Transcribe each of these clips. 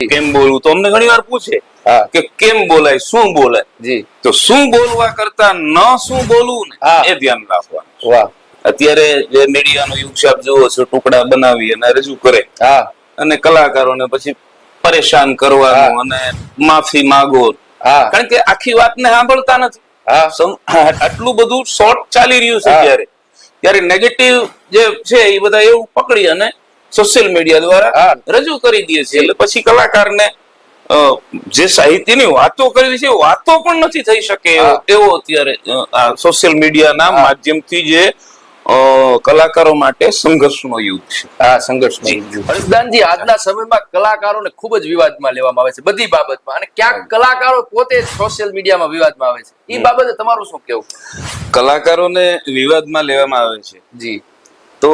કેમ બોલવું તો અમને ઘણી વાર પૂછે કે કેમ બોલાય, શું બોલાય. જી તો શું બોલવા કરતા ન શું બોલવું ને એ ધ્યાન રાખવાનું. વાહ. અત્યારે જે મીડિયાનો યુગ છે, આપ જુઓ છો, ટુકડા બનાવી અને રજૂ કરે અને કલાકારોને પછી પરેશાન કરવાનું અને માફી માંગો, કારણ કે આખી વાતને સાંભળતા નથી. આટલું બધું શોર્ટ ચાલી રહ્યું છે ત્યારે નેગેટિવ જે છે એ બધા એવું પકડી અને સોશિયલ મીડિયા દ્વારા રજૂ કરી દે છે. એટલે પછી કલાકારને જે સાહિત્યની વાતો કરવી છે વાતો પણ નથી થઈ શકે એવો અત્યારે આ સોશિયલ મીડિયાના માધ્યમથી જે કલાકારો માટે સંઘર્ષનો યુગ છે. સંઘર્ષનો યુગ. હર્ષદાનજી, આજના સમયમાં કલાકારોને ખૂબ જ વિવાદમાં લેવામાં આવે છે બધી બાબતમાં, અને ક્યાંક કલાકારો પોતે સોશિયલ મીડિયામાં વિવાદમાં આવે છે. એ બાબતે તમારું શું કેવું? કલાકારોને વિવાદમાં લેવામાં આવે છે જી, તો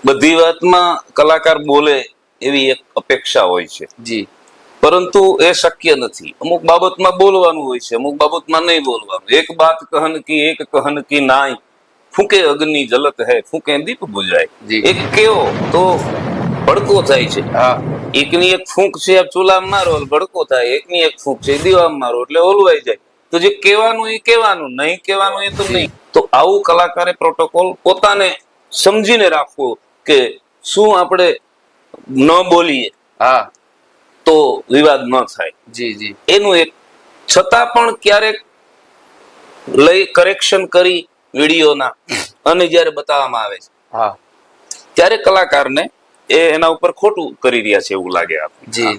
બધી વાતમાં કલાકાર બોલે એવી એક અપેક્ષા હોય છે જી, પરંતુ એ શક્ય નથી. અમુક બાબતમાં બોલવાનું હોય છે, અમુક બાબતમાં નહીં બોલવાનું. એક બાત કહન કી નાય, ફૂંકે અગ્નિ જલત હૈ, ફૂંકે દીપ બુઝાય. એક કેવો તો ભડકો થાય છે. એકની એક ફૂંક છે ચૂલામાં મારો ભડકો થાય, એકની એક ફૂંક છે દીવામાં મારો એટલે ઓલવાઈ જાય. તો જે કહેવાનું એ કહેવાનું, નહીં કહેવાનું એ તો નહીં. તો આવું કલાકારે પ્રોટોકોલ પોતાને સમજીને રાખવો કે શું આપણે ન બોલીએ તો વિવાદ ન થાય. જી જી. એનું એક છતાં પણ ક્યારેક લઈ કરેક્શન કરી વિડીયોના અને જયારે બતાવવામાં આવે છે ત્યારે કલાકારને એના ઉપર ખોટું કરી રહ્યા છે એવું લાગે આપણે. જી.